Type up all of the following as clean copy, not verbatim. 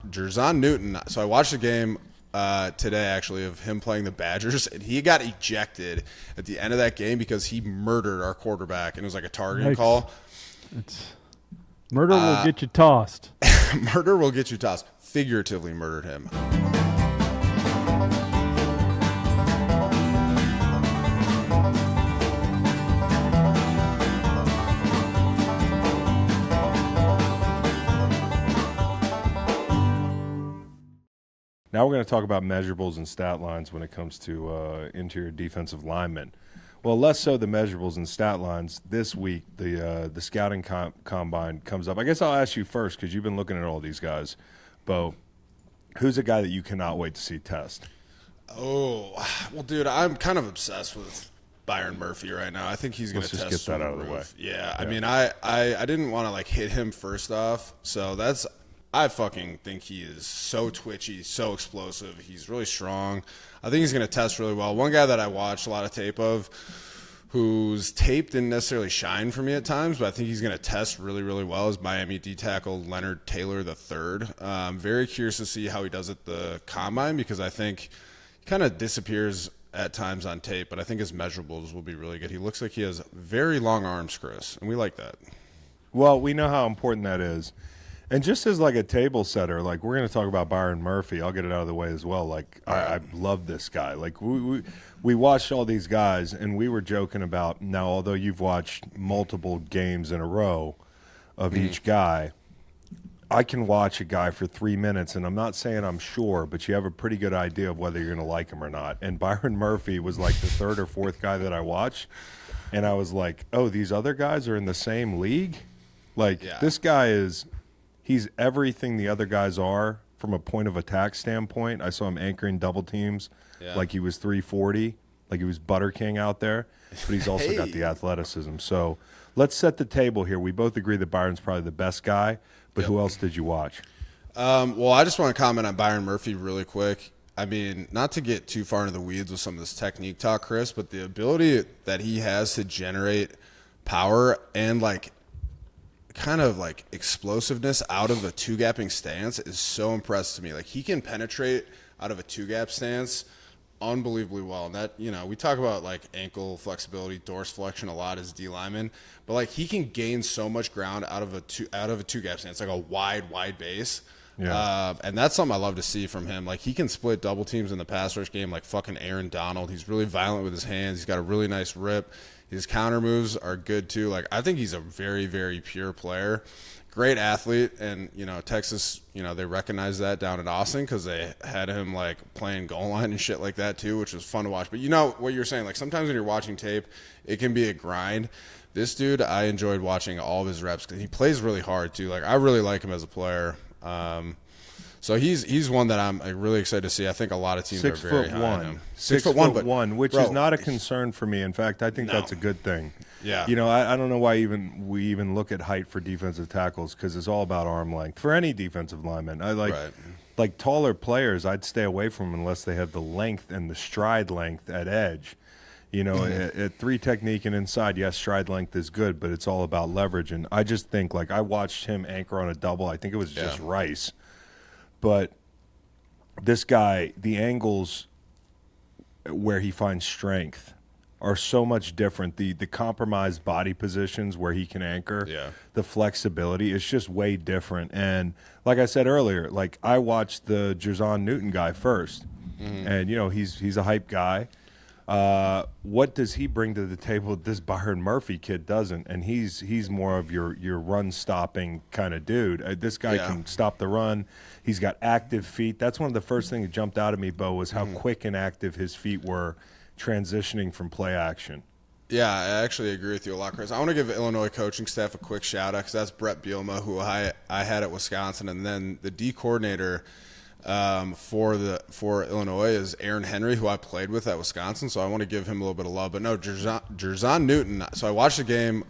Jer'Zhan Newton. So I watched the game today, actually, of him playing the Badgers, and he got ejected at the end of that game because he murdered our quarterback, and it was like a targeting call. Murder will get you tossed. Murder will get you tossed. Figuratively murdered him. Now we're going to talk about measurables and stat lines when it comes to interior defensive linemen. Well, less so the measurables and stat lines. This week, the scouting combine comes up. I guess I'll ask you first because you've been looking at all these guys. Beau, who's a guy that you cannot wait to see test? Oh, well, dude, I'm kind of obsessed with Byron Murphy right now. I think he's going to test. Let's just get that out of the way. Yeah, I mean, I didn't want to, like, hit him first off, so that's – I fucking think he is so twitchy, so explosive. He's really strong. I think he's going to test really well. One guy that I watched a lot of tape of whose tape didn't necessarily shine for me at times, but I think he's going to test really, really well is Miami D-tackle Leonard Taylor III. I'm very curious to see how he does at the combine because I think he kind of disappears at times on tape, but I think his measurables will be really good. He looks like he has very long arms, Chris, and we like that. Well, we know how important that is. And just as like a table setter, like we're going to talk about Byron Murphy. I'll get it out of the way as well. Like I love this guy. Like we watched all these guys, and we were joking about now. Although you've watched multiple games in a row of each guy, I can watch a guy for 3 minutes, and I'm not saying I'm sure, but you have a pretty good idea of whether you're going to like him or not. And Byron Murphy was like the third or fourth guy that I watched, and I was like, oh, these other guys are in the same league. Like this guy is. He's everything the other guys are from a point of attack standpoint. I saw him anchoring double teams like he was 340, like he was Butter King out there. But he's also got the athleticism. So let's set the table here. We both agree that Byron's probably the best guy, but who else did you watch? Well, I just want to comment on Byron Murphy really quick. I mean, not to get too far into the weeds with some of this technique talk, Chris, but the ability that he has to generate power and like kind of like explosiveness out of a two-gapping stance is so impressive to me. Like he can penetrate out of a two-gap stance unbelievably well. And that, you know, we talk about like ankle flexibility, dorsiflexion a lot as D lineman, but like he can gain so much ground out of a two-gap stance, like a wide base. Yeah. And that's something I love to see from him. Like he can split double teams in the pass rush game like fucking Aaron Donald. He's really violent with his hands. He's got a really nice rip. His counter moves are good too. Like I think he's a very, very pure player. Great athlete, and you know Texas, you know they recognize that down in Austin because they had him like playing goal line and shit like that too, which was fun to watch. But you know what you're saying, like sometimes when you're watching tape, it can be a grind. This dude, I enjoyed watching all of his reps because he plays really hard too. Like I really like him as a player. So he's one that I'm really excited to see. I think a lot of teams are very high on him. 6'1", which is not a concern for me. In fact, I think that's a good thing. Yeah. You know, I don't know why we even look at height for defensive tackles because it's all about arm length for any defensive lineman. I like taller players. I'd stay away from them unless they have the length and the stride length at edge. You know, at three technique and inside, yes, stride length is good, but it's all about leverage. And I just think, like, I watched him anchor on a double. I think it was just Rice. But this guy, the angles where he finds strength are so much different. The compromised body positions where he can anchor, the flexibility, it's just way different. And like I said earlier, like I watched the Jer'Zhan Newton guy first. And, you know, he's a hype guy. What does he bring to the table that this Byron Murphy kid doesn't? And he's more of your run-stopping kind of dude. This guy can stop the run. He's got active feet. That's one of the first things that jumped out at me, Beau, was how quick and active his feet were transitioning from play action. Yeah, I actually agree with you a lot, Chris. I want to give Illinois coaching staff a quick shout-out because that's Brett Bielema, who I had at Wisconsin, and then the D coordinator for Illinois is Aaron Henry, who I played with at Wisconsin, so I want to give him a little bit of love. But no, Jer'Zhan Newton. So I watched the game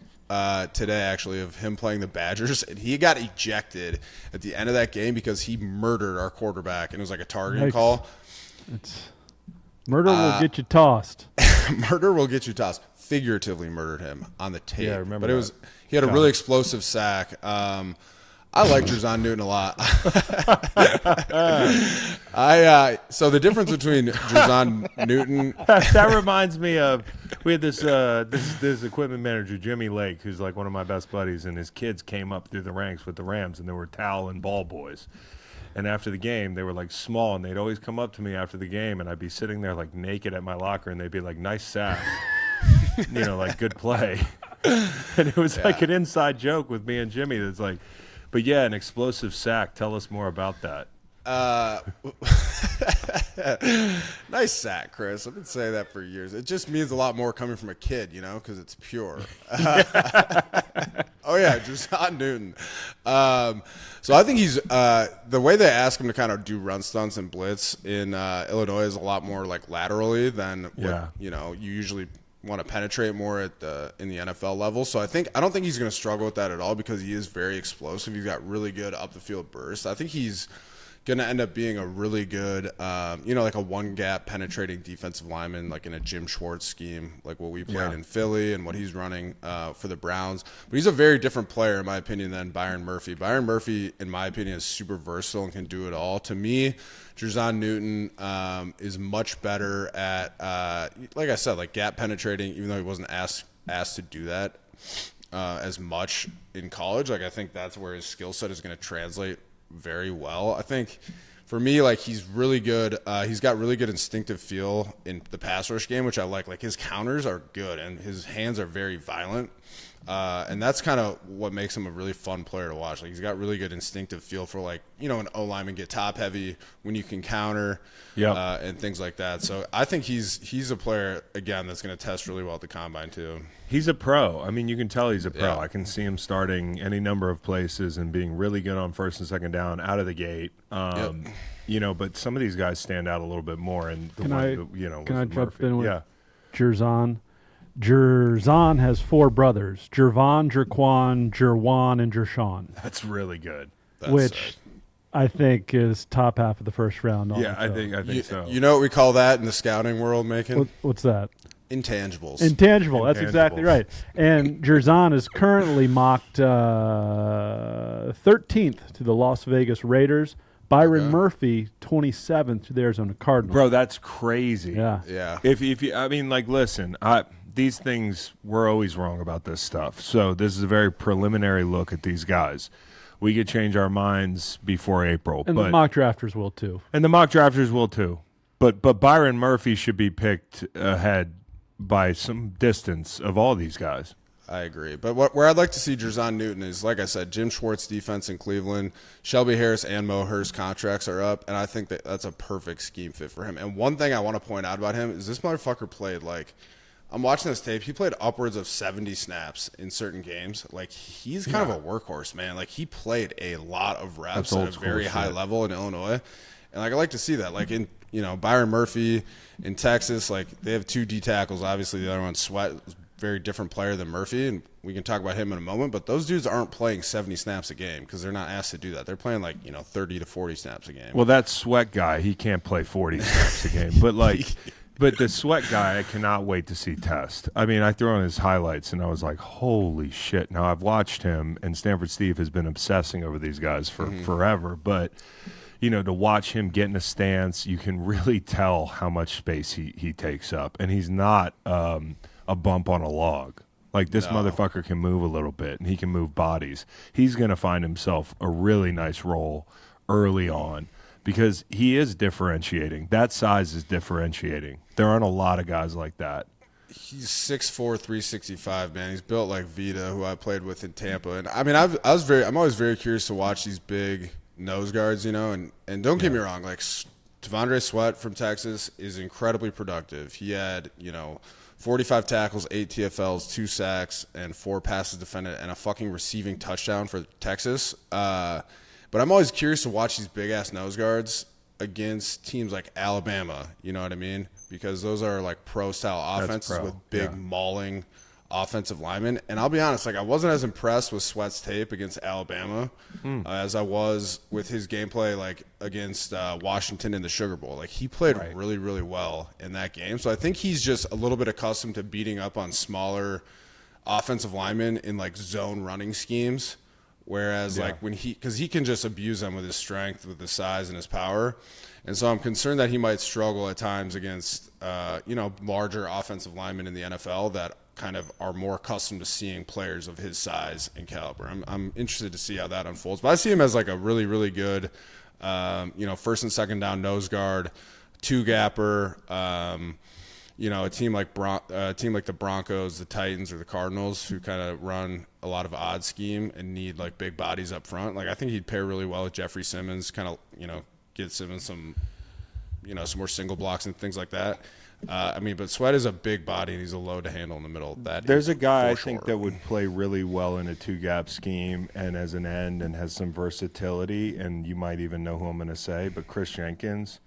today, actually, of him playing the Badgers, and he got ejected at the end of that game because he murdered our quarterback, and it was like a targeting call. Murder will get you tossed. Murder will get you tossed. Figuratively murdered him on the tape. Yeah, I remember but that. He had a really explosive sack. I like Jer'Zhan Newton a lot. So the difference between Jer'Zhan Newton, that reminds me of we had this equipment manager, Jimmy Lake, who's like one of my best buddies, and his kids came up through the ranks with the Rams, and there were towel and ball boys. And after the game, they were like small, and they'd always come up to me after the game, and I'd be sitting there like naked at my locker, and they'd be like, "Nice sack," like good play. And it was like an inside joke with me and Jimmy. That's like, but yeah, an explosive sack. Tell us more about that. Nice sack, Chris. I've been saying that for years. It just means a lot more coming from a kid, because it's pure. Oh yeah, Jer'Zhan Newton. So I think he's the way they ask him to kind of do run stunts and blitz in Illinois is a lot more like laterally than what, you usually want to penetrate more at in the NFL level. So I don't think he's going to struggle with that at all because he is very explosive. He's got really good up the field burst. I think he's going to end up being a really good, like a one gap penetrating defensive lineman, like in a Jim Schwartz scheme, like what we played in Philly and what he's running for the Browns. But he's a very different player, in my opinion, than Byron Murphy. Byron Murphy, in my opinion, is super versatile and can do it all. To me, Jer'Zhan Newton is much better at, like I said, like gap penetrating, even though he wasn't asked to do that as much in college. Like I think that's where his skill set is going to translate very well. I think for me, like he's really good. He's got really good instinctive feel in the pass rush game, which I like. Like his counters are good and his hands are very violent. And that's kind of what makes him a really fun player to watch. Like he's got really good instinctive feel for like, an O-lineman get top heavy when you can counter and things like that. So I think he's a player, again, that's going to test really well at the combine too. He's a pro. I mean, you can tell he's a pro. Yeah. I can see him starting any number of places and being really good on first and second down out of the gate. But some of these guys stand out a little bit more. And Can I jump Murphy. in with Jer'Zhan? Jer'Zhan has 4 brothers: Jer'Von, Jer'Quan, Jer'Wan, and Jer'Shawn. That's really good. Which I think is top half of the first round. I think so. You know what we call that in the scouting world, Macon? What's that? Intangibles. Intangible. That's exactly right. And Jer'Zhan is currently mocked 13th to the Las Vegas Raiders. Byron Murphy, 27th to the Arizona Cardinals. Bro, that's crazy. Yeah. If you, listen, these things, we're always wrong about this stuff. So this is a very preliminary look at these guys. We could change our minds before April. And the mock drafters will too. But Byron Murphy should be picked ahead by some distance of all these guys. I agree. But where I'd like to see Jer'Zhan Newton is, like I said, Jim Schwartz defense in Cleveland. Shelby Harris and Mo Hurst contracts are up, and I think that's a perfect scheme fit for him. And one thing I want to point out about him is this motherfucker played, like, I'm watching this tape, he played upwards of 70 snaps in certain games. Like, he's kind of a workhorse, man. Like, he played a lot of reps at a very high level in Illinois. And, like, I like to see that. Like, in Byron Murphy in Texas, like, they have 2 D tackles. Obviously, the other one's Sweat, very different player than Murphy, and we can talk about him in a moment, but those dudes aren't playing 70 snaps a game because they're not asked to do that. They're playing 30 to 40 snaps a game. Well, that Sweat guy, he can't play 40 snaps a game. But but the Sweat guy, I cannot wait to see test. I mean, I threw on his highlights and I was like, holy shit. Now I've watched him, and Stanford Steve has been obsessing over these guys for forever, but to watch him get in a stance, you can really tell how much space he takes up, and he's not a bump on a log. Like, this motherfucker can move a little bit, and he can move bodies. He's going to find himself a really nice role early on because he is differentiating. That size is differentiating. There aren't a lot of guys like that. He's 6'4", 365, man. He's built like Vita, who I played with in Tampa. And I mean, I'm always very curious to watch these big nose guards, and don't get me wrong, like T'Vondre Sweat from Texas is incredibly productive. He had, 45 tackles, 8 TFLs, 2 sacks, and 4 passes defended, and a fucking receiving touchdown for Texas. But I'm always curious to watch these big-ass nose guards against teams like Alabama, you know what I mean? Because those are like pro-style offenses with big mauling offensive linemen. And I'll be honest, like I wasn't as impressed with Sweat's tape against Alabama as I was with his gameplay like against Washington in the Sugar Bowl. Like he played really, really well in that game. So I think he's just a little bit accustomed to beating up on smaller offensive linemen in like zone running schemes Whereas like because he can just abuse them with his strength, with his size and his power. And so I'm concerned that he might struggle at times against, larger offensive linemen in the NFL that kind of are more accustomed to seeing players of his size and caliber. I'm interested to see how that unfolds. But I see him as like a really, really good, first and second down nose guard, two-gapper, a team like the Broncos, the Titans, or the Cardinals, who kind of run a lot of odd scheme and need like big bodies up front. Like I think he'd pair really well with Jeffrey Simmons, kind of, get Simmons some more single blocks and things like that. But Sweat is a big body and he's a load to handle in the middle. There's a guy I think that would play really well in a two-gap scheme and as an end and has some versatility, and you might even know who I'm going to say, but Chris Jenkins.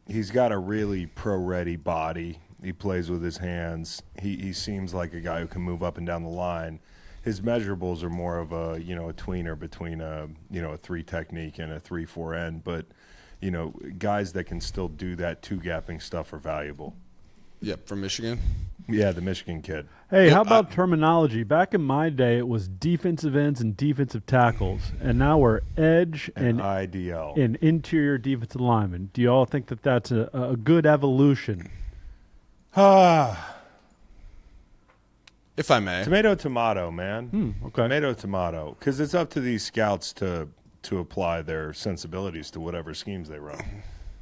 He's got a really pro-ready body. He plays with his hands. He seems like a guy who can move up and down the line. His measurables are more of a tweener between a 3 technique and a 3-4 end, but guys that can still do that two-gapping stuff are valuable. Yep, from Michigan. Yeah, the Michigan kid. Hey, how about terminology? Back in my day, it was defensive ends and defensive tackles, and now we're edge and IDL and interior defensive linemen. Do you all think that that's a good evolution? If I may. Tomato, man. Okay. Tomato. Because it's up to these scouts to apply their sensibilities to whatever schemes they run.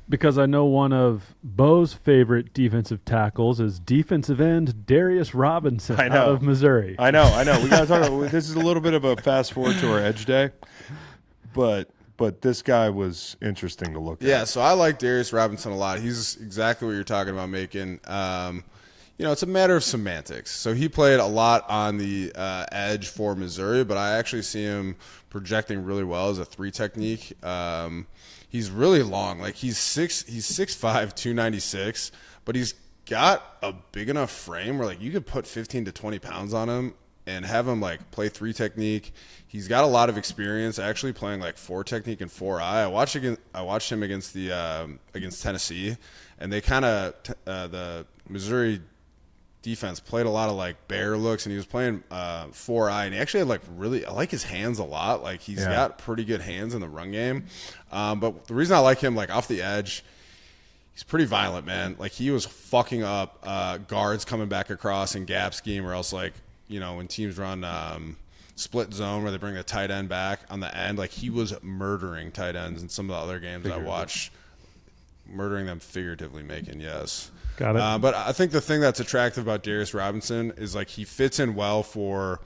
Because I know one of Beau's favorite defensive tackles is defensive end Darius Robinson out of Missouri. I know. We got to talk about this. Is a little bit of a fast forward to our edge day, but this guy was interesting to look at. Yeah, so I like Darius Robinson a lot. He's exactly what you're talking about, Macon. It's a matter of semantics. So he played a lot on the edge for Missouri, but I actually see him projecting really well as a 3 technique. He's really long. Like he's 6'5", 296, but he's got a big enough frame where like you could put 15 to 20 pounds on him and have him like play 3 technique. He's got a lot of experience actually playing like 4 technique and 4-eye. I watched him against Tennessee, and they kind of the Missouri defense played a lot of like bear looks, and he was playing 4-eye, and he actually had I like his hands a lot. Like he's got pretty good hands in the run game. But the reason I like him like off the edge, he's pretty violent, man. Like he was fucking up guards coming back across in gap scheme, or else like when teams run split zone where they bring a tight end back on the end, like he was murdering tight ends in some of the other games I watched. Murdering them figuratively, Macon, yes. Got it. But I think the thing that's attractive about Darius Robinson is like he fits in well for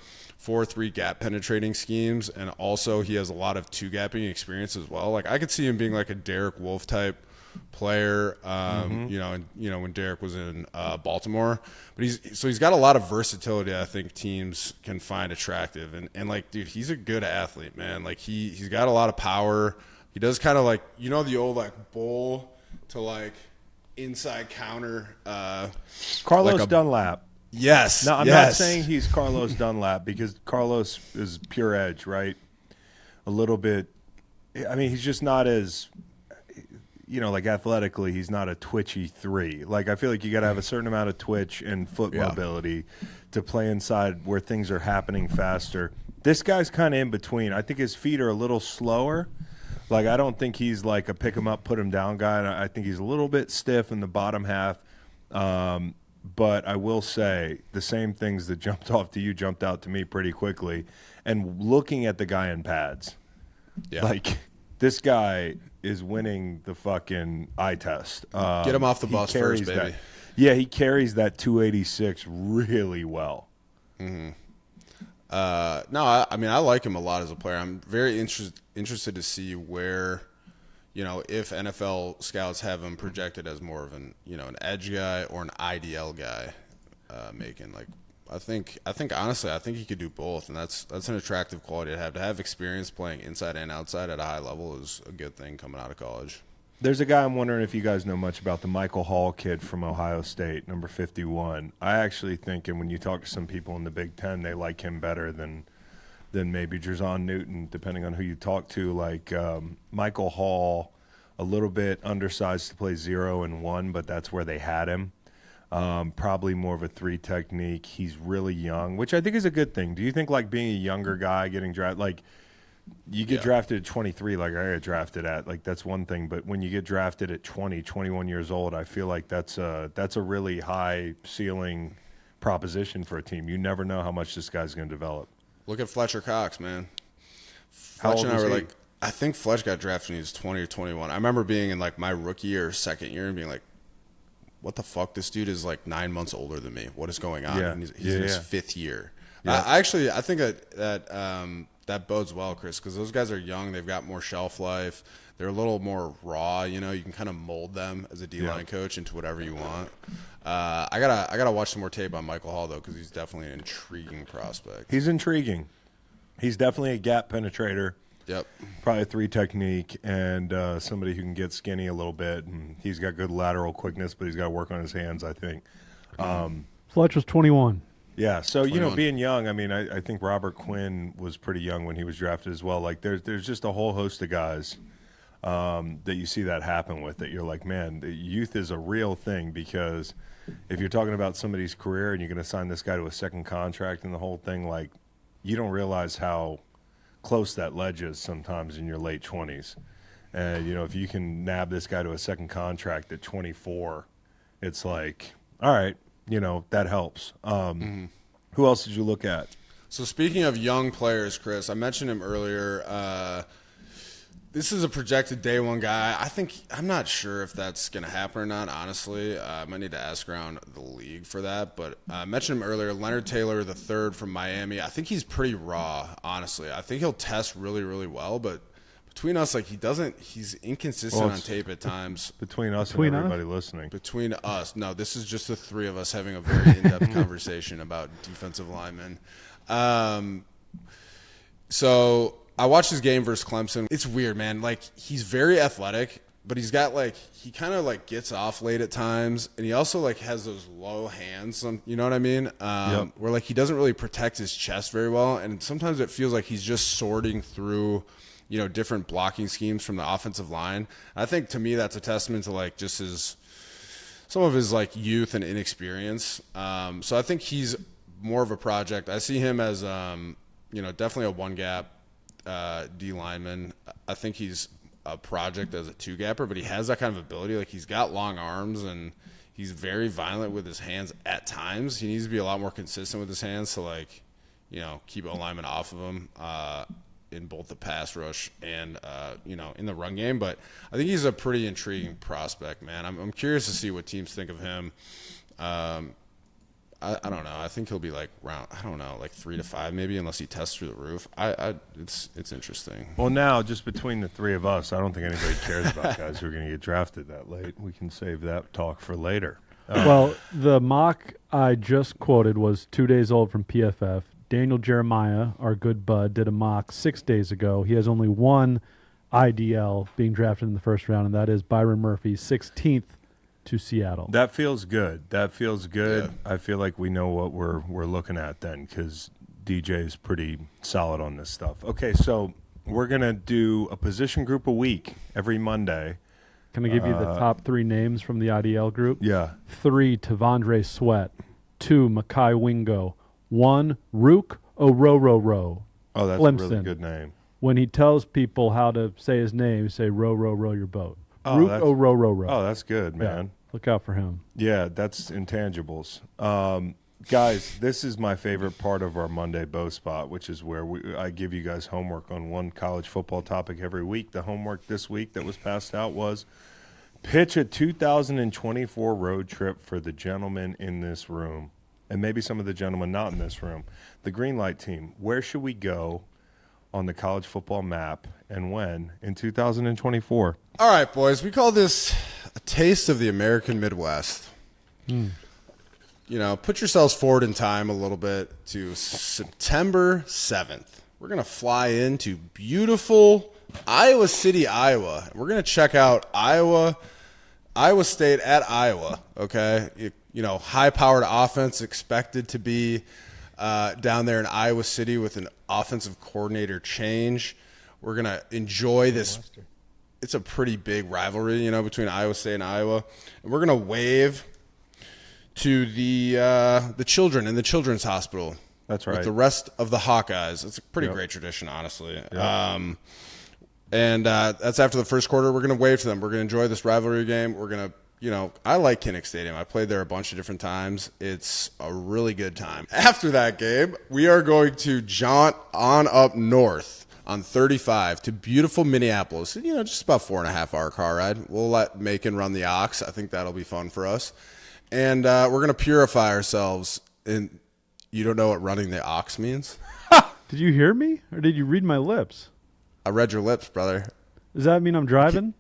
4-3 gap penetrating schemes, and also he has a lot of 2-gapping experience as well. Like I could see him being like a Derek Wolfe type player, when Derek was in Baltimore. But he's got a lot of versatility I think teams can find attractive, and like dude, he's a good athlete, man. Like he's got a lot of power. He does kind of like the old like bull to like inside counter Carlos Dunlap. Yes. No, I'm not saying he's Carlos Dunlap, because Carlos is pure edge, right? A little bit. I mean, he's just not as, like athletically, he's not a twitchy 3. Like I feel like you got to have a certain amount of twitch and foot mobility to play inside where things are happening faster. This guy's kind of in between. I think his feet are a little slower. Like, I don't think he's like a pick him up, put him down guy. I think he's a little bit stiff in the bottom half. But I will say the same things that jumped off to you jumped out to me pretty quickly. And looking at the guy in pads, like this guy is winning the fucking eye test. Get him off the bus first, baby. He carries that 286 really well. Mm-hmm. I like him a lot as a player. I'm very interested to see where, if NFL scouts have him projected as more of an edge guy or an IDL guy, Macon. Like, I think honestly, I think he could do both, and that's an attractive quality to have. To have experience playing inside and outside at a high level is a good thing coming out of college. There's a guy I'm wondering if you guys know much about, the Michael Hall kid from Ohio State, number 51. I actually think, and when you talk to some people in the Big Ten, they like him better than maybe Jer'Zhan Newton, depending on who you talk to. Like Michael Hall, a little bit undersized to play 0 and 1, but that's where they had him. Probably more of a 3 technique. He's really young, which I think is a good thing. Do you think like being a younger guy getting drafted, like you get drafted at 23, like I got drafted at, like that's one thing. But when you get drafted at 20, 21 years old, I feel like that's a really high ceiling proposition for a team. You never know how much this guy's going to develop. Look at Fletcher Cox, man. How Fletch old and I was were he? like, I think Fletch got drafted when he was 20 or 21. I remember being in like my rookie or second year and being like, what the fuck? This dude is like 9 months older than me. What is going on? Yeah. And he's in his 5th year. Yeah. I think that bodes well, Chris, because those guys are young. They've got more shelf life. They're a little more raw. You know, you can kind of mold them as a D-line coach into whatever you want. I gotta watch some more tape on Michael Hall though, because he's definitely an intriguing prospect. He's intriguing. He's definitely a gap penetrator. Yep. Probably a 3 technique and somebody who can get skinny a little bit. And he's got good lateral quickness, but he's got to work on his hands, I think. Fletch was 21. Yeah, so, 21. being young, I mean, I think Robert Quinn was pretty young when he was drafted as well. Like, there's just a whole host of guys that you see that happen with that you're like, man, the youth is a real thing, because if you're talking about somebody's career and you're going to sign this guy to a second contract and the whole thing, like, you don't realize how close that ledge is sometimes in your late 20s. And, if you can nab this guy to a second contract at 24, it's like, all right, that helps. Who else did you look at? So speaking of young players, Chris, I mentioned him earlier. This is a projected day one guy. I'm not sure if that's going to happen or not, honestly. I might need to ask around the league for that. But I mentioned him earlier, Leonard Taylor III from Miami. I think he's pretty raw, honestly. I think he'll test really, really well. But between us, like he's inconsistent on tape at times. Between us and everybody listening. Between us. No, this is just the three of us having a very in-depth conversation about defensive linemen. So I watched his game versus Clemson. It's weird, man. Like, he's very athletic, but he's got he kind of gets off late at times, and he also has those low hands. You know what I mean? Where he doesn't really protect his chest very well, and sometimes it feels like he's just sorting through, different blocking schemes from the offensive line. I think to me that's a testament to just some of his youth and inexperience. So I think he's more of a project. I see him as definitely a one gap D lineman. I think he's a project as a 2-gapper, but he has that kind of ability. He's got long arms and he's very violent with his hands at times. He needs to be a lot more consistent with his hands to keep O-linemen off of him in both the pass rush and in the run game. But I think he's a pretty intriguing prospect, man. I'm curious to see what teams think of him. I don't know. I think he'll be around, 3 to 5 maybe, unless he tests through the roof. It's interesting. Well, now, just between the three of us, I don't think anybody cares about guys who are going to get drafted that late. We can save that talk for later. Well, the mock I just quoted was 2 days old from PFF. Daniel Jeremiah, our good bud, did a mock 6 days ago. He has only one IDL being drafted in the first round, and that is Byron Murphy, 16th to Seattle. That feels good. Yeah. I feel like we know what we're looking at then, because DJ is pretty solid on this stuff. Okay, so we're going to do a position group a week every Monday. Can I give you the top 3 names from the IDL group? Yeah. 3, Tavondre Sweat. 2, Makai Wingo. 1, Rook Orororo. Oh, that's Clemson. a really good name. When he tells people how to say his name, say row, row, row your boat. Oh, Rook Orororo. Oh, that's good, man. Yeah, look out for him. Yeah, that's intangibles. Guys, this is my favorite part of our Monday Bow Spot, which is where I give you guys homework on one college football topic every week. The homework this week that was passed out was pitch a 2024 road trip for the gentlemen in this room, and maybe some of the gentlemen not in this room. The Green Light team, where should we go on the college football map and when in 2024? All right, boys, we call this a taste of the American Midwest. Put yourselves forward in time a little bit to September 7th. We're going to fly into beautiful Iowa City, Iowa. We're going to check out Iowa State at Iowa, okay? High-powered offense expected to be down there in Iowa City with an offensive coordinator change. We're going to enjoy this. It's a pretty big rivalry, between Iowa State and Iowa. And we're going to wave to the children in the children's hospital. That's right. With the rest of the Hawkeyes. It's a pretty great tradition, honestly. Yep. And that's after the first quarter. We're going to wave to them. We're going to enjoy this rivalry game. We're going to, I like Kinnick Stadium. I played there a bunch of different times. It's a really good time. After that game, we are going to jaunt on up north on 35 to beautiful Minneapolis. Just about 4.5-hour car ride. We'll let Macon run the Ox. I think that'll be fun for us. And we're going to purify ourselves. And you don't know what running the Ox means? Did you hear me, or did you read my lips? I read your lips, brother. Does that mean I'm driving?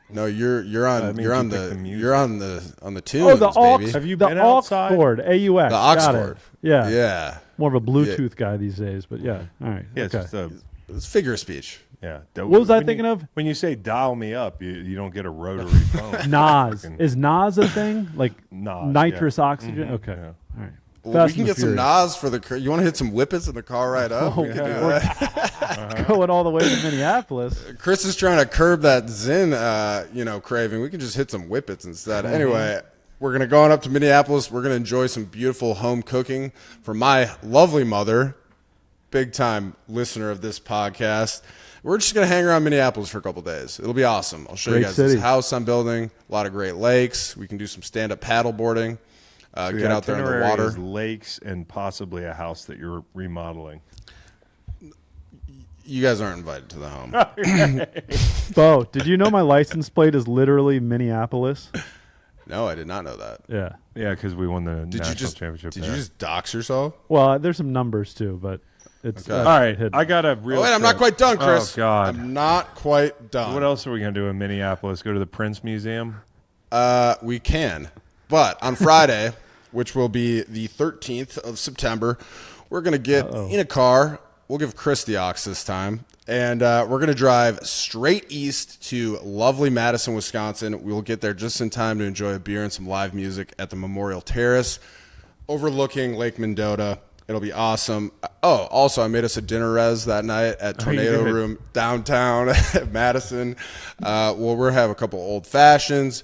No, you're on the tunes, Oh, the aux. baby. Have you the been aux outside? cord, AUX. The aux Got it. cord. Yeah. Yeah. More of a Bluetooth guy these days, but yeah. All right. Yeah, okay. it's just It's figure of speech. yeah. What was I When thinking you- of? When you say dial me up, you don't get a rotary phone. Nas. Is Nas a thing? Like Nas, nitrous yeah. oxygen? Okay. Yeah. All right. Well, Fast we can and get some Furious. Nas for the car. You want to hit some whippets in the car ride up? We can do that. Going all the way to Minneapolis. Chris is trying to curb that Zin, craving. We can just hit some whippets instead. Anyway, we're going to go on up to Minneapolis. We're going to enjoy some beautiful home cooking from my lovely mother, big-time listener of this podcast. We're just going to hang around Minneapolis for a couple days. It'll be awesome. I'll show you Great guys city. this house I'm building, a lot of great lakes. We can do some stand-up paddle boarding, get out there in the itinerary water. is lakes and possibly a house that you're remodeling. You guys aren't invited to the home. Bo, did you know my license plate is literally Minneapolis? No, I did not know that. Yeah. Yeah, because we won the Did national you just championship. Did there. you just dox yourself? Well, there's some numbers too, but it's Okay. All right, hidden. I got a real. Oh, wait, I'm not trip. quite done, Chris. Oh God, I'm not quite done. what else are we gonna do in Minneapolis? Go to the Prince Museum. We can. But on Friday, which will be the 13th of September, we're going to get in a car. We'll give Chris the ox this time. And we're going to drive straight east to lovely Madison, Wisconsin. We'll get there just in time to enjoy a beer and some live music at the Memorial Terrace overlooking Lake Mendota. It'll be awesome. Oh, also, I made us a dinner res that night at Tornado did? Room downtown Madison. We'll have a couple old fashions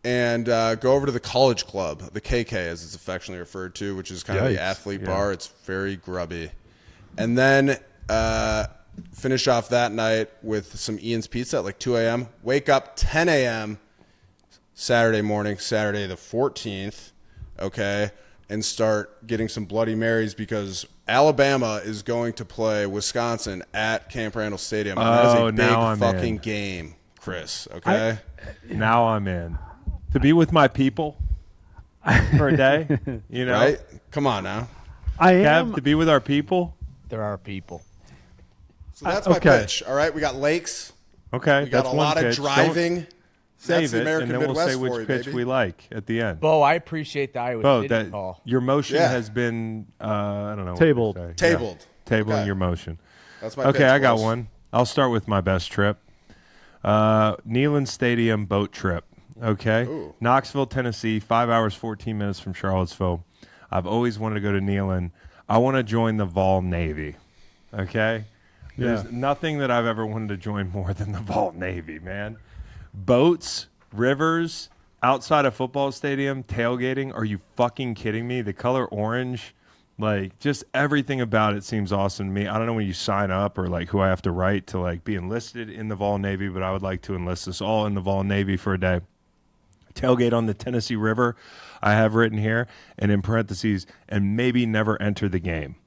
and go over to the College Club, the KK as it's affectionately referred to, which is kind of the Yikes. athlete bar. It's very grubby. And then finish off that night with some Ian's Pizza at like 2 a.m. Wake up 10 a.m. Saturday morning, Saturday the 14th, okay, and start getting some Bloody Marys because Alabama is going to play Wisconsin at Camp Randall Stadium. And that is Oh, a now I'm big fucking in. game, Chris, okay? Now I'm in to be with my people for a day. You know, Right? Come on now. I am. Kev, to be with our people. There are people. So that's my okay. pitch, all right? We got lakes. Okay, We got that's a one lot of pitch. Don't driving. Save That's the it, American and then we'll Midwest say which for you, pitch baby. we like at the end. Bo, I appreciate the Iowa Bo, City that call. your motion Yeah. has been I don't know what Tabled. to say. Tabled. Yeah. Tabling Okay. your motion. That's my Okay, pitch, I got boys. one. I'll start with my best trip. Neyland Stadium boat trip. Okay, Ooh. Knoxville, Tennessee, 5 hours 14 minutes from Charlottesville. I've always wanted to go to Neyland. I want to join the Vol Navy. Okay, there's nothing that I've ever wanted to join more than the Vol Navy. Man, boats, rivers, outside a football stadium, tailgating. Are you fucking kidding me? The color orange. Like, just everything about it seems awesome to me. I don't know when you sign up or, like, who I have to write to, like, be enlisted in the Vol Navy, but I would like to enlist us all in the Vol Navy for a day. Tailgate on the Tennessee River, I have written here, and in parentheses, and maybe never enter the game.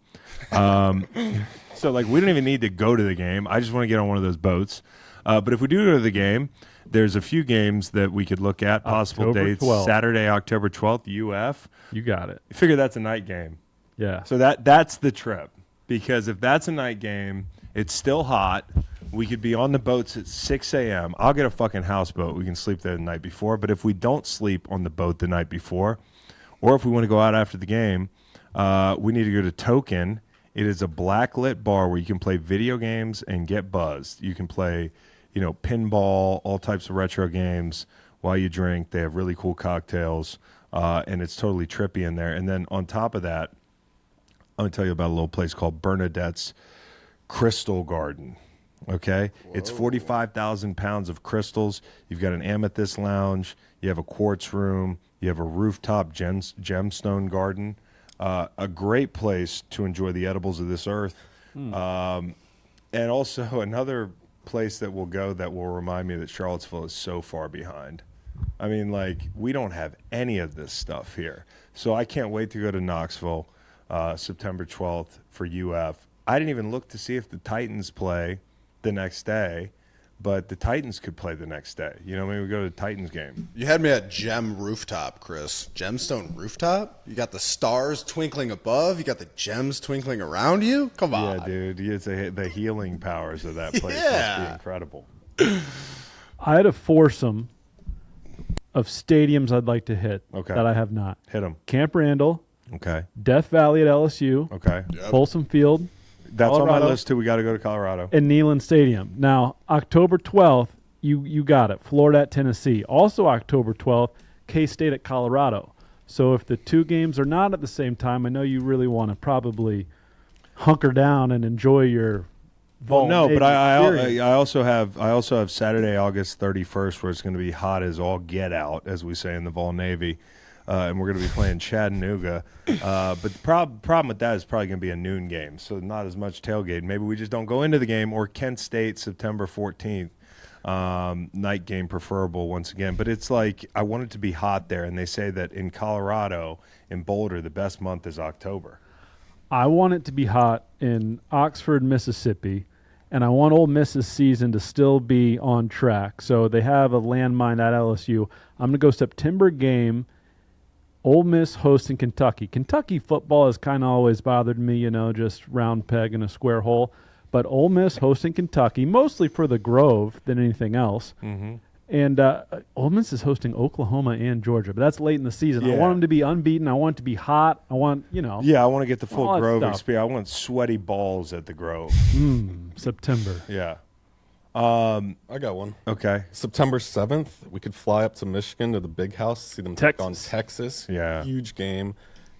So, like, we don't even need to go to the game. I just want to get on one of those boats. But if we do go to the game, there's a few games that we could look at, possible October dates. 12th. Saturday, October 12th, UF. You got it. I figure that's a night game. Yeah. So that's the trip, because if that's a night game, it's still hot. We could be on the boats at 6 a.m. I'll get a fucking houseboat. We can sleep there the night before. But if we don't sleep on the boat the night before, or if we want to go out after the game, we need to go to Token. It is a black-lit bar where you can play video games and get buzzed. You can play, pinball, all types of retro games while you drink. They have really cool cocktails, and it's totally trippy in there. And then on top of that, I'm going to tell you about a little place called Bernadette's Crystal Garden. Okay, it's 45,000 pounds of crystals. You've got an amethyst lounge. You have a quartz room. You have a rooftop gemstone garden. A great place to enjoy the edibles of this earth. And also another place that will go that will remind me that Charlottesville is so far behind. I mean, like, we don't have any of this stuff here. So I can't wait to go to Knoxville September 12th for UF. I didn't even look to see if the Titans play the next day, but the Titans could play the next day. You know, maybe we go to the Titans game. You had me at Gem Rooftop, Chris. Gemstone Rooftop? You got the stars twinkling above. You got the gems twinkling around you. Come on. Yeah, dude. It's the healing powers of that place Yeah. must be incredible. I had a foursome of stadiums I'd like to hit that I have not. Hit them. Camp Randall, Okay. Death Valley at LSU, Okay. Folsom Field, That's on Colorado, my list, too. We got to go to Colorado. and Neyland Stadium. Now, October 12th, you got it. Florida at Tennessee. Also October 12th, K-State at Colorado. So if the two games are not at the same time, I know you really want to probably hunker down and enjoy your Well, no, but experience. I also have Saturday, August 31st, where it's going to be hot as all get out, as we say in the Vol Navy, and we're going to be playing Chattanooga. But the problem with that is probably going to be a noon game, so not as much tailgate. Maybe we just don't go into the game, or Kent State, September 14th, night game preferable once again. But it's like I want it to be hot there, and they say that in Colorado, in Boulder, the best month is October. I want it to be hot in Oxford, Mississippi, and I want Ole Miss's season to still be on track. So they have a landmine at LSU. I'm going to go September game, Ole Miss hosting Kentucky. Kentucky football has kind of always bothered me, you know, just round peg in a square hole. But Ole Miss hosting Kentucky, mostly for the Grove than anything else. Mm-hmm. And Ole Miss is hosting Oklahoma and Georgia, but that's late in the season. Yeah. I want them to be unbeaten. I want it to be hot. I want, you know. Yeah, I want to get the All full that Grove stuff. experience. I want sweaty balls at the Grove. September. Yeah. I got one. Okay. September 7th, we could fly up to Michigan to the Big House, see them take on Texas. Texas. Yeah. Huge game.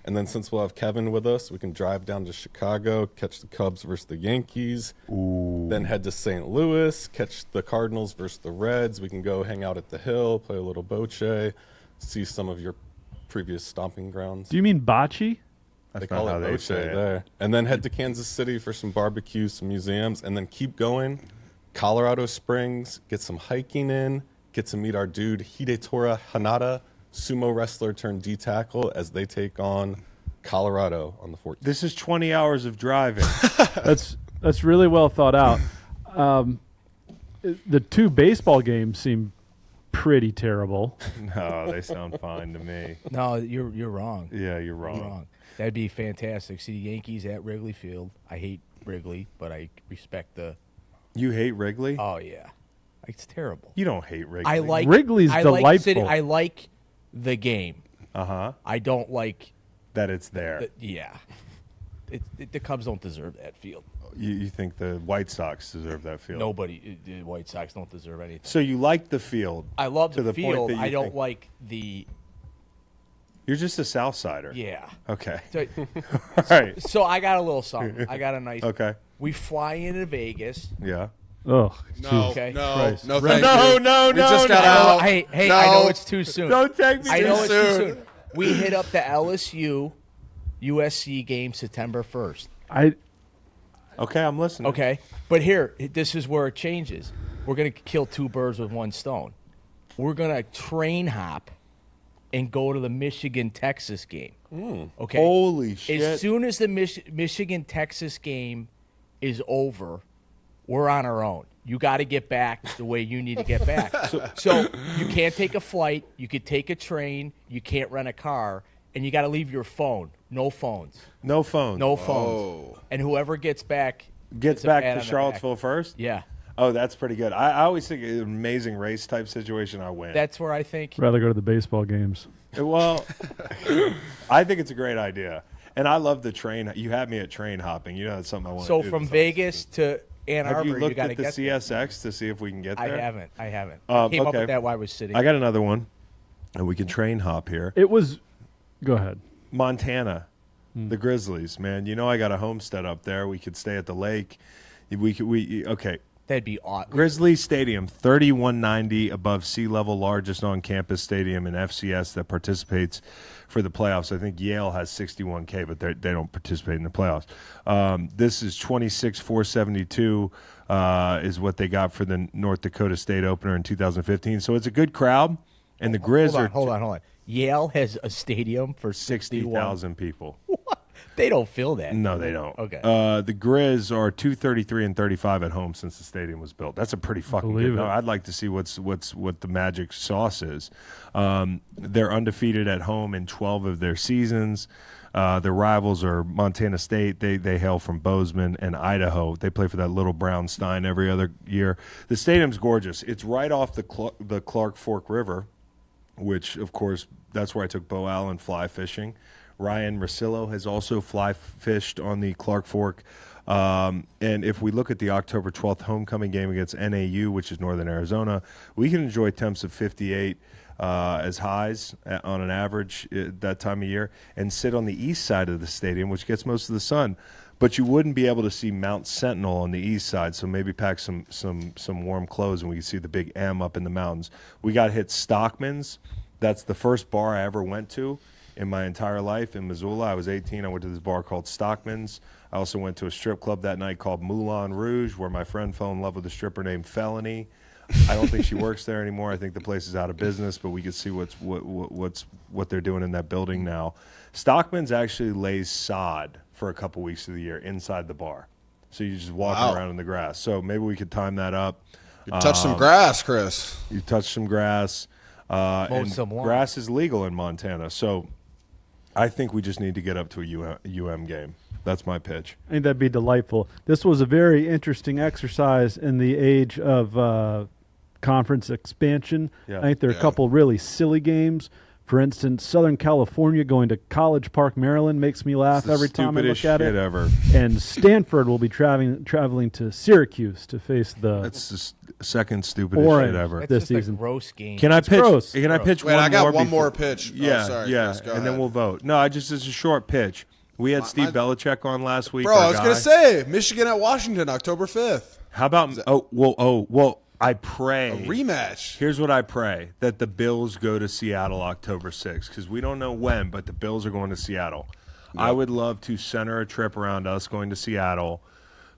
And then since we'll have Kevin with us, we can drive down to Chicago, catch the Cubs versus the Yankees. Ooh. Then head to St. Louis, catch the Cardinals versus the Reds. We can go hang out at the Hill, play a little bocce, see some of your previous stomping grounds. Do you mean bocce? They That's call not it how they bocce say it. there. And then head to Kansas City for some barbecue, some museums, and then keep going. Colorado Springs, get some hiking in, get to meet our dude Hidetora Hanada, sumo wrestler turned D-tackle, as they take on Colorado on the 14th. This is 20 hours of driving. That's really well thought out. The two baseball games seem pretty terrible. No, they sound fine to me. No, you're wrong. Yeah, you're You're wrong. wrong. That'd be fantastic. See the Yankees at Wrigley Field. I hate Wrigley, but I respect the. You hate Wrigley? Oh yeah, it's terrible. You don't hate Wrigley. I like Wrigley's I delightful. Like sitting, I like the game. Uh-huh. I don't like. That it's there. Yeah, the Cubs don't deserve that field. You think the White Sox deserve that field? Nobody, the White Sox don't deserve anything. So you like the field? I love to the point field. that you I don't think- like the. You're just a South Sider. Yeah. Okay. So, All right. so I got a little something. I got a nice. Okay. We fly into Vegas. Yeah. Ugh. No, Okay. no, Christ. no, thank No, you. no, We no, just got no. out. Hey, No. I know it's too soon. Don't take me I know too it's too soon. soon. We hit up the LSU USC game September 1st. Okay, I'm listening. Okay. But here, this is where it changes. We're going to kill two birds with one stone. We're going to train hop and go to the Michigan-Texas game. Okay. Holy shit. As soon as the Michigan-Texas game is over, we're on our own. You got to get back the way you need to get back. So you can't take a flight. You could take a train. You can't rent a car. And you got to leave your phone. No phones. No phone. No phones. And whoever gets back Gets a back pat to on the Charlottesville back. first? Yeah. Oh, that's pretty good. I always think an amazing race type situation, I win. That's where I think. Rather go to the baseball games. Well, I think it's a great idea. And I love the train. You had me at train hopping. You know, that's something I want to So do. from this Vegas to Ann Have Arbor, you looked got to at the get there. CSX to see if we can get there? I haven't. I came up okay. with that while I was sitting. I got another one. And we can train hop here. It was. Go ahead. Montana, the Grizzlies, man. You know I got a homestead up there. We could stay at the lake. Okay. That'd be awesome. Grizzly Stadium, 3190 above sea level, largest on-campus stadium in FCS that participates for the playoffs. I think Yale has 61K, but they don't participate in the playoffs. This is 26,472 is what they got for the North Dakota State opener in 2015. So it's a good crowd, and the Grizz Hold on. Yale has a stadium for 60,000 people. What? They don't fill that. No, they don't. Okay. The Grizz are 233-35 at home since the stadium was built. That's a pretty fucking good number. I'd like to see what the magic sauce is. They're undefeated at home in 12 of their seasons. Their rivals are Montana State. They hail from Bozeman and Idaho. They play for that little brown Stein every other year. The stadium's gorgeous. It's right off the Clark Fork River, which, of course, that's where I took Beau Allen fly fishing. Ryan Rosillo has also fly fished on the Clark Fork. And if we look at the October 12th homecoming game against NAU, which is Northern Arizona, we can enjoy temps of 58 as highs on an average that time of year and sit on the east side of the stadium, which gets most of the sun. But you wouldn't be able to see Mount Sentinel on the east side, so maybe pack some warm clothes and we can see the big M up in the mountains. We got hit Stockman's. That's the first bar I ever went to in my entire life in Missoula. I was 18. I went to this bar called Stockman's. I also went to a strip club that night called Moulin Rouge, where my friend fell in love with a stripper named Felony. I don't think she works there anymore. I think the place is out of business, but we could see what they're doing in that building now. Stockman's actually lays sod for a couple weeks of the year inside the bar. So you're just walking around in the grass. So maybe we could time that up. You touch some grass, Chris. You touch some grass. And some lawn. grass is legal in Montana. So I think we just need to get up to a UM game. That's my pitch. I think that'd be delightful. This was a very interesting exercise in the age of conference expansion. Yeah. I think there are a couple really silly games. For instance, Southern California going to College Park, Maryland makes me laugh every time I look at it. Ever. And Stanford will be traveling to Syracuse to face the That's the second stupidest Orange. shit ever. That's this just season. a gross game. Can I pitch? gross. Can I pitch Wait, one I got more one more before- pitch. Yeah, oh, sorry, yeah, Chris, go and ahead. then we'll vote. No, it's a short pitch. We had Steve Belichick on last week. Bro, our I was guy. going to say, Michigan at Washington, October 5th. How about I pray. A rematch. Here's what I pray, that the Bills go to Seattle October 6th, because we don't know when, but the Bills are going to Seattle. Yep. I would love to center a trip around us going to Seattle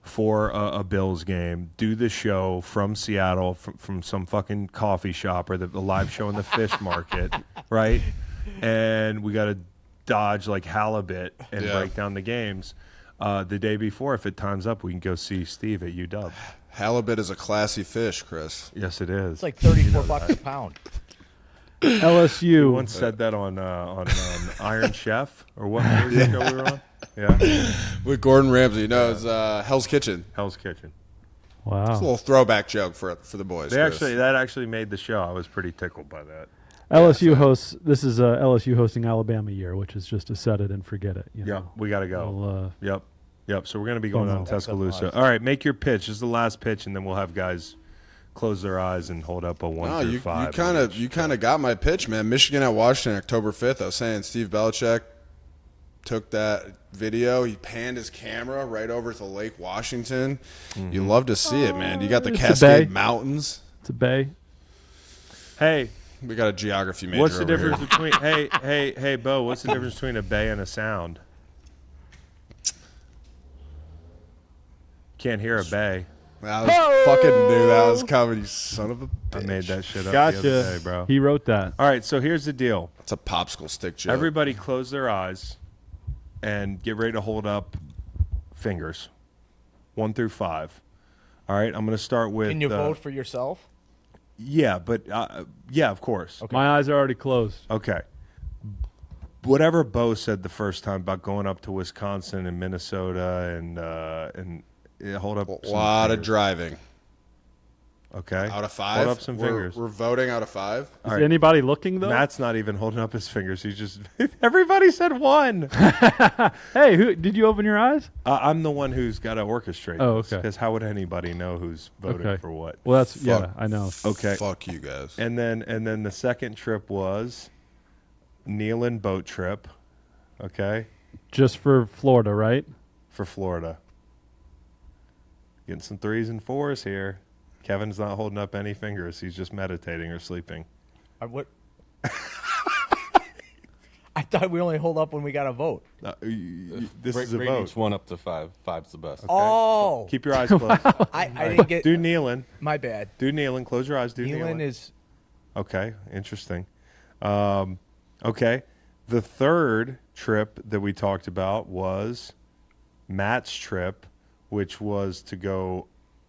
for a Bills game, do the show from Seattle, from some fucking coffee shop or the live show in the fish market, right? And we got to dodge like halibut and break down the games. The day before, if it times up, we can go see Steve at UW. Halibut is a classy fish, Chris. Yes, it is. It's like $34 a pound. LSU. Once said that on Iron Chef or what show we were on? Yeah, With Gordon Ramsay. No, it's Hell's Kitchen. Hell's Kitchen. Wow. It's a little throwback joke for the boys. Chris. That actually made the show. I was pretty tickled by that. LSU hosts. This is LSU hosting Alabama year, which is just a set it and forget it. You Yeah, know. we got to go. We'll, Yep. So we're going to be going on That's Tuscaloosa. nice. All right, make your pitch. This is the last pitch, and then we'll have guys close their eyes and hold up a 1 through 5. You kind of got my pitch, man. Michigan at Washington, October 5th. I was saying Steve Belichick took that video. He panned his camera right over to Lake Washington. Mm-hmm. You love to see it, man. You got the It's a Cascade bay. Mountains. it's a bay. Hey, We got a geography major. what's the over difference here. between hey, Bo? What's the difference between a bay and a sound? Can't hear a bay. I was fucking knew that was coming, you son of a bitch. I made that shit up the Gotcha. other day, bro. He wrote that. All right, so here's the deal. It's a popsicle stick joke. Everybody close their eyes and get ready to hold up fingers, 1 through 5. All right, I'm going to start with. Can you vote for yourself? Yeah, but yeah, of course. Okay. My eyes are already closed. Okay. Whatever Bo said the first time about going up to Wisconsin and Minnesota and hold up. A some lot of fingers. driving. Okay. Out of 5? Hold up some fingers. We're voting out of 5? All Is right. anybody looking though? Matt's not even holding up his fingers. He's just. Everybody said 1. Hey, who did you open your eyes? I'm the one who's got to orchestrate. Oh, okay. Because how would anybody know who's voting Okay. for what? Well, that's Fuck. I know. Okay. Fuck you guys. And then the second trip was Nealon boat trip. Okay. Just for Florida, right? For Florida. Getting some 3s and 4s here. Kevin's not holding up any fingers. He's just meditating or sleeping. What? I thought we only hold up when we got a vote. This is a Rate vote. each one up to 5. 5's the best. Oh, Keep your eyes closed. I didn't get. Do kneeling. My bad. Do kneeling. Close your eyes. Do Kneeling kneeling. is. Okay, interesting. Okay, the third trip that we talked about was Matt's trip, which was to go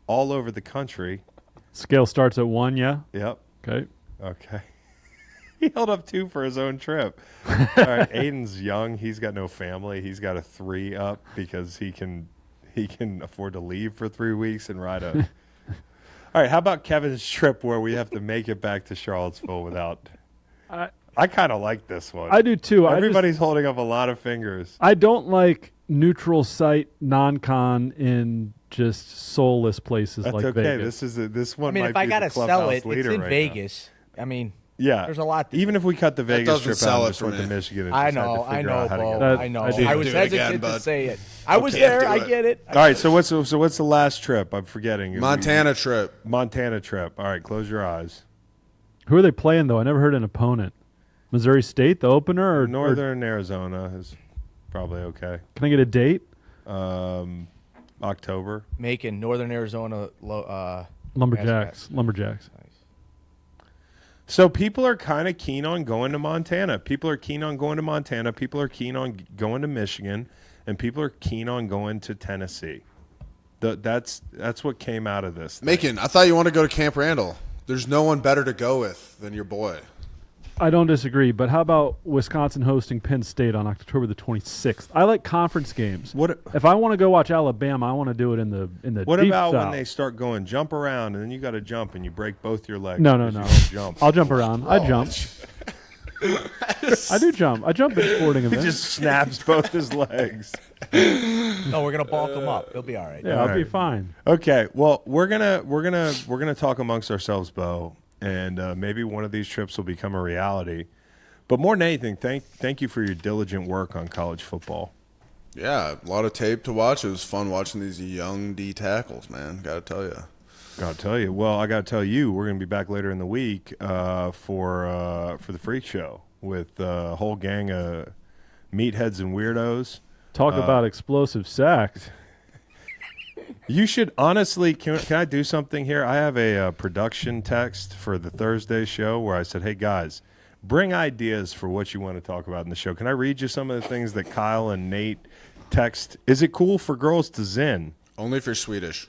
all over the country. Scale starts at 1, yeah? Yep. Okay. Okay. He held up 2 for his own trip. All right, Aiden's young. He's got no family. He's got a 3 up because he can afford to leave for 3 weeks and ride a. All right, how about Kevin's trip where we have to make it back to Charlottesville without? I kind of like this one. I do too. Everybody's holding up a lot of fingers. I don't like neutral site non-con in just soulless places That's like okay. Vegas. This one. I mean, might if I be gotta the sell clubhouse it, it's leader in right Vegas. I mean, Yeah, there's a lot. Even if we cut the Vegas doesn't trip sell out it and just for went to me. Michigan, and I just had to know, figure out how to get That- I know. I do. I was Do it hesitant again, to bud. say it. I was can't there. do I it. get it. All right, so what's the last trip? I'm forgetting. Montana trip. Montana trip. All right, close your eyes. Who are they playing, though? I never heard an opponent. Missouri State, the opener? Or Northern Arizona is probably okay. Can I get a date? October. Macon, Northern Arizona. Lumberjacks. Lumberjacks. So people are kind of keen on going to Montana. People are keen on going to Montana. People are keen on going to Michigan, and people are keen on going to Tennessee. That's what came out of this thing. Macon, I thought you wanted to go to Camp Randall. There's no one better to go with than your boy. I don't disagree, but how about Wisconsin hosting Penn State on October the 26th? I like conference games. If I want to go watch Alabama, I want to do it in the What deep about South. when they start going jump around and then you got to jump and you break both your legs? No. because you won't jump. I'll jump around. I jump. I do jump. I jump in sporting He events. just snaps both his legs. No, we're gonna bulk him up. He'll be all right. Yeah, I'll be right. fine. Okay, well we're gonna talk amongst ourselves, Beau, and maybe one of these trips will become a reality. But more than anything, thank you for your diligent work on college football. Yeah, a lot of tape to watch. It was fun watching these young D tackles, man. Got to tell you. Gotta tell you. Well, I gotta tell you, we're gonna be back later in the week for the Freak Show with a whole gang of meatheads and weirdos. Talk about explosive sacks. You should honestly, can I do something here? I have a production text for the Thursday show where I said, hey guys, bring ideas for what you want to talk about in the show. Can I read you some of the things that Kyle and Nate text? Is it cool for girls to zen? Only if you're Swedish.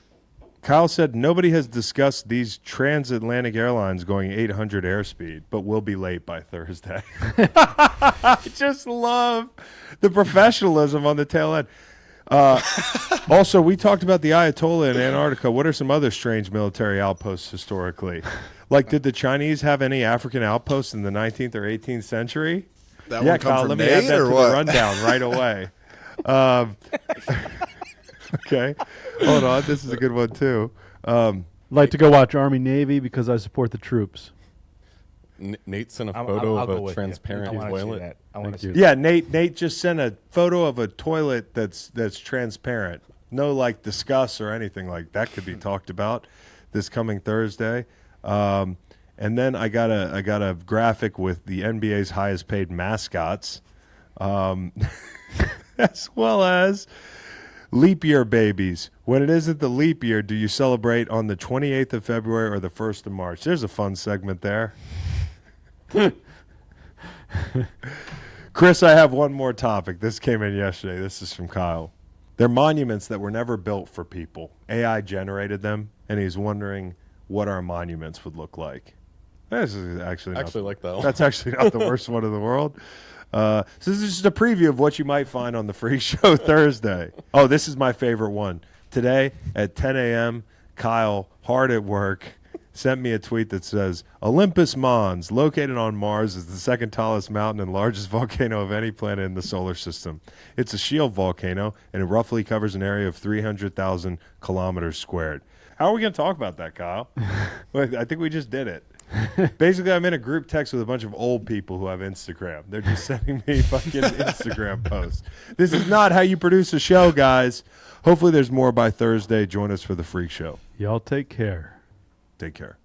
Kyle said, nobody has discussed these transatlantic airlines going 800 airspeed, but we'll be late by Thursday. I just love the professionalism on the tail end. Also, we talked about the Ayatollah in Antarctica. What are some other strange military outposts historically? Like, did the Chinese have any African outposts in the 19th or 18th century? That Yeah, one come Kyle, from let me add Nate that or to what? the rundown right away. Okay, hold on. This is a good one, too. Like to go watch Army Navy because I support the troops. Nate sent a I'll photo go of with a you. transparent I wanna see toilet. that. I want to see Thank you. Yeah, Nate just sent a photo of a toilet that's transparent. No, like, discuss or anything like that could be talked about this coming Thursday. And then I got a graphic with the NBA's highest paid mascots, as well as leap year babies. When it isn't the leap year, do you celebrate on the 28th of February or the 1st of March? There's a fun segment there. Chris, I have one more topic. This came in yesterday. This is from Kyle. They're monuments that were never built for people. AI generated them, and he's wondering what our monuments would look like. This is actually Like that one. That's actually not the worst one in the world. So this is just a preview of what you might find on the Free Show Thursday. Oh, this is my favorite one. Today at 10 a.m., Kyle, hard at work, sent me a tweet that says, Olympus Mons, located on Mars, is the second tallest mountain and largest volcano of any planet in the solar system. It's a shield volcano, and it roughly covers an area of 300,000 kilometers squared. How are we going to talk about that, Kyle? I think we just did it. Basically, I'm in a group text with a bunch of old people who have Instagram. They're just sending me fucking Instagram posts. This is not how you produce a show, guys. Hopefully there's more by Thursday. Join us for the freak show. Y'all take care. Take care.